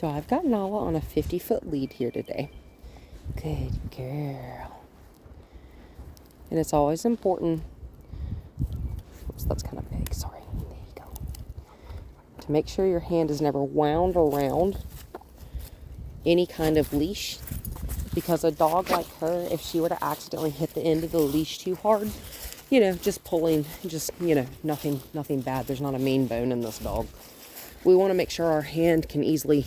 So I've got Nala on a 50-foot lead here today. Good girl. And it's always important, oops, that's kind of big, sorry. There you go. To make sure your hand is never wound around any kind of leash, because a dog like her, if she were to accidentally hit the end of the leash too hard, just pulling, nothing bad. There's not a mean bone in this dog. We want to make sure our hand can easily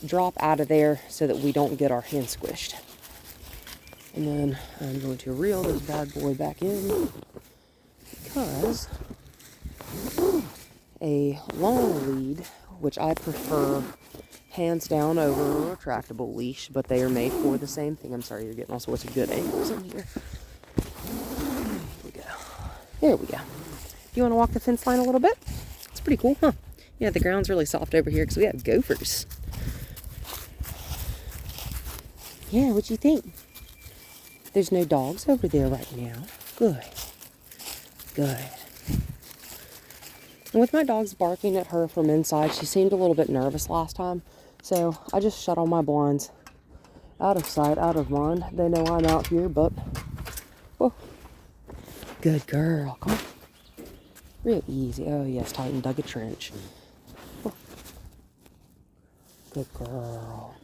drop out of there so that we don't get our hand squished. And then I'm going to reel this bad boy back in, because a long lead, which I prefer hands down over a retractable leash, but they are made for the same thing. I'm sorry, you're getting all sorts of good angles in here. There we go. Do you want to walk the fence line a little bit? It's pretty cool, huh? Yeah, the ground's really soft over here because we have gophers. Yeah, what you think? There's no dogs over there right now. Good. Good. And with my dogs barking at her from inside, she seemed a little bit nervous last time. So I just shut all my blinds. Out of sight, out of mind. They know I'm out here, but... whoa. Good girl. Come on. Real easy. Oh, yes, Titan dug a trench. Whoa. Good girl.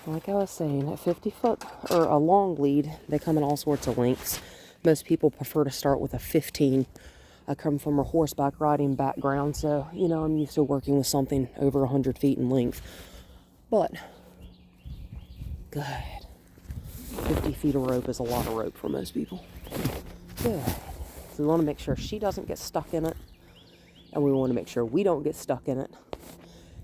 Like I was saying, a 50-foot or a long lead, they come in all sorts of lengths. Most people prefer to start with a 15. I come from a horseback riding background, so, I'm used to working with something over 100 feet in length. But, good. 50 feet of rope is a lot of rope for most people. Good. So we want to make sure she doesn't get stuck in it, and we want to make sure we don't get stuck in it.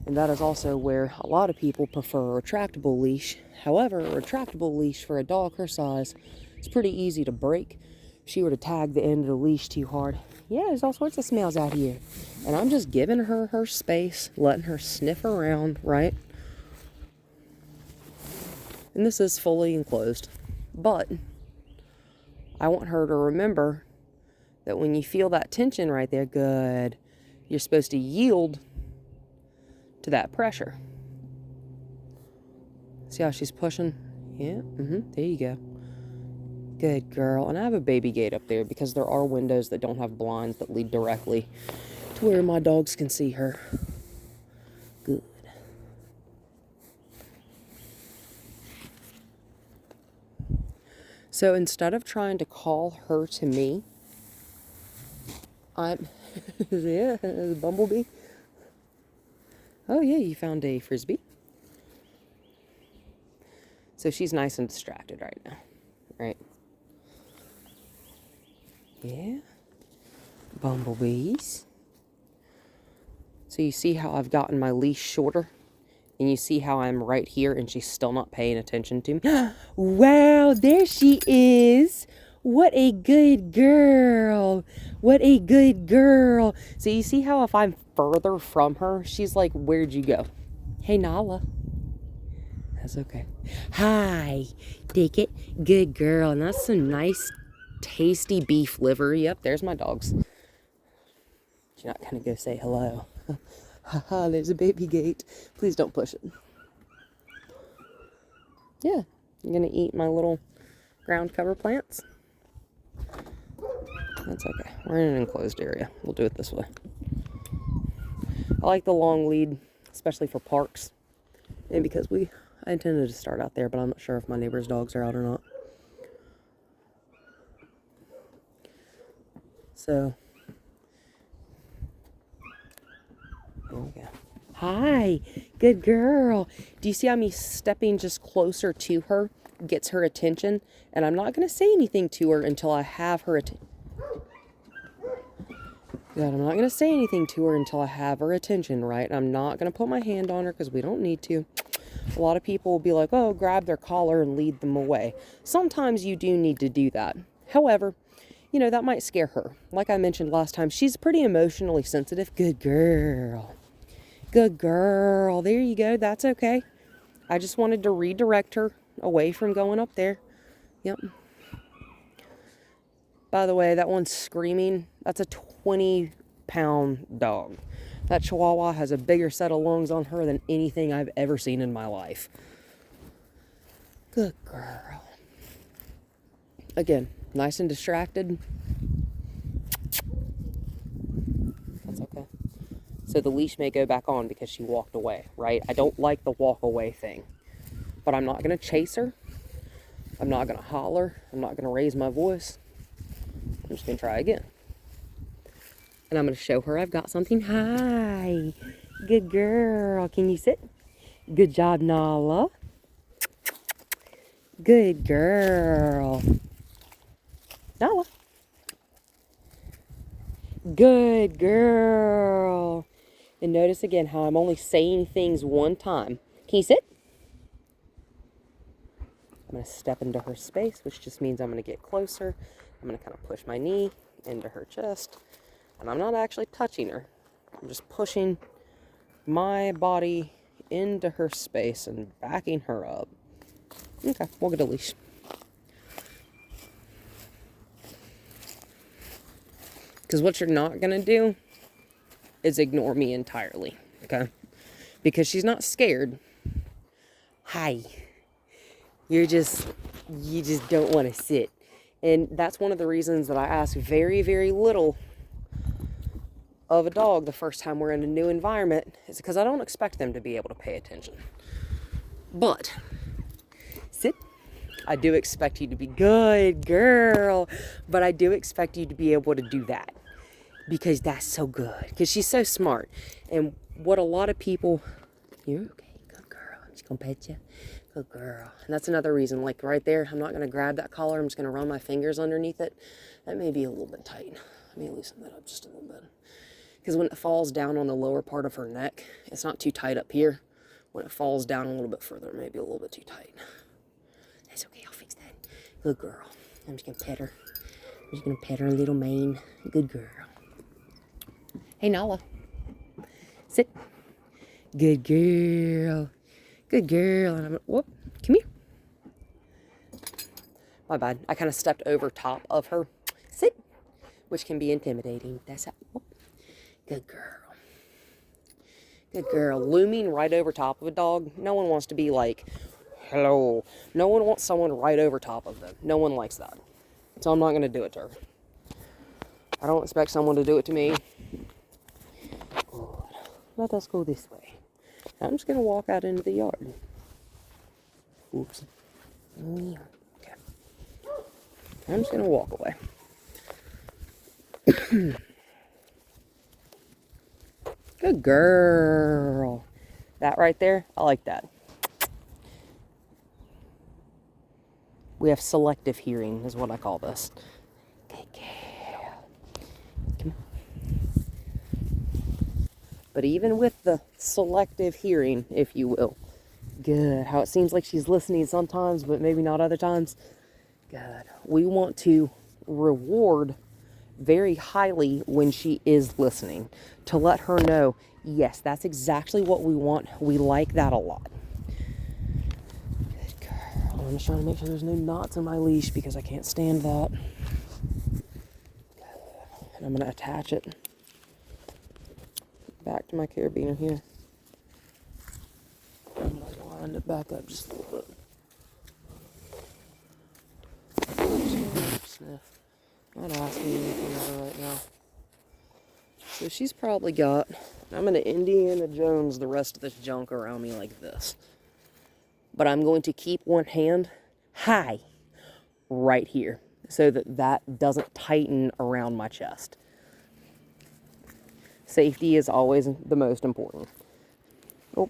And that is also where a lot of people prefer a retractable leash. However, a retractable leash for a dog her size is pretty easy to break. If she were to tag the end of the leash too hard, yeah, there's all sorts of smells out here. And I'm just giving her space, letting her sniff around, right? And this is fully enclosed. But I want her to remember that when you feel that tension right there, good, you're supposed to yield to that pressure. See how she's pushing? Yeah, there you go. Good girl. And I have a baby gate up there because there are windows that don't have blinds that lead directly to where my dogs can see her. Good. So instead of trying to call her to me, yeah, a bumblebee. Oh yeah, you found a frisbee. So she's nice and distracted right now, right? Yeah. Bumblebees. So you see how I've gotten my leash shorter? And you see how I'm right here and she's still not paying attention to me? Wow, there she is. What a good girl. What a good girl. So you see how if I'm further from her, she's like, where'd you go? Hey, Nala. That's okay. Hi. Take it. Good girl. And that's some nice, tasty beef liver. Yep, there's my dogs. You're not going to go say hello. Haha, there's a baby gate. Please don't push it. Yeah, I'm going to eat my little ground cover plants. That's okay. We're in an enclosed area. We'll do it this way. I like the long lead, especially for parks. And because I intended to start out there, but I'm not sure if my neighbor's dogs are out or not. So, there we go. Hi, good girl. Do you see how me stepping just closer to her gets her attention? And I'm not going to say anything to her until I have her attention. Good, I'm not going to say anything to her until I have her attention, right? I'm not going to put my hand on her because we don't need to. A lot of people will be like, oh, grab their collar and lead them away. Sometimes you do need to do that. However, that might scare her. Like I mentioned last time, she's pretty emotionally sensitive. Good girl. Good girl. There you go. That's okay. I just wanted to redirect her away from going up there. Yep. By the way, that one's screaming. That's a 20-pound dog. That Chihuahua has a bigger set of lungs on her than anything I've ever seen in my life. Good girl. Again, nice and distracted. That's okay. So the leash may go back on because she walked away, right? I don't like the walk away thing. But I'm not going to chase her. I'm not going to holler. I'm not going to raise my voice. I'm just going to try again. And I'm going to show her I've got something. Hi. Good girl. Can you sit? Good job, Nala. Good girl. Nala. Good girl. And notice again how I'm only saying things one time. Can you sit? I'm going to step into her space, which just means I'm going to get closer. I'm going to kind of push my knee into her chest. And I'm not actually touching her. I'm just pushing my body into her space and backing her up. Okay, we'll get a leash. Because what you're not going to do is ignore me entirely, okay? Because she's not scared. Hi. You just don't want to sit. And that's one of the reasons that I ask very, very little of a dog the first time we're in a new environment, is because I don't expect them to be able to pay attention. But, sit. I do expect you to be good, girl. But I do expect you to be able to do that. Because that's so good. Because she's so smart. And what a lot of people... You're okay, good girl. She's going to pet you. Good girl. And that's another reason, like right there, I'm not going to grab that collar. I'm just going to run my fingers underneath it. That may be a little bit tight. Let me loosen that up just a little bit. Because when it falls down on the lower part of her neck, it's not too tight up here. When it falls down a little bit further, it may be a little bit too tight. That's okay, I'll fix that. Good girl. I'm just going to pet her. I'm just going to pet her little mane. Good girl. Hey, Nala. Sit. Good girl. Good girl. And I'm, whoop, come here. My bad. I kind of stepped over top of her. Sit. Which can be intimidating. That's how, whoop. Good girl. Good girl. Looming right over top of a dog. No one wants to be like, hello. No one wants someone right over top of them. No one likes that. So I'm not going to do it to her. I don't expect someone to do it to me. Good. Let us go this way. I'm just going to walk out into the yard. Oops. Okay. I'm just going to walk away. Good girl. That right there, I like that. We have selective hearing, is what I call this. Good girl. Come on. But even with the selective hearing, if you will, good. How it seems like she's listening sometimes, but maybe not other times. Good. We want to reward very highly when she is listening, to let her know, yes, that's exactly what we want. We like that a lot. Good girl. I'm just trying to make sure there's no knots in my leash because I can't stand that. And I'm going to attach it back to my carabiner here. I'm going to wind it back up just a little bit. Sniff. Not asking anything of her right now. So she's probably got, I'm going to Indiana Jones the rest of this junk around me like this. But I'm going to keep one hand high right here so that that doesn't tighten around my chest. Safety is always the most important. Oh,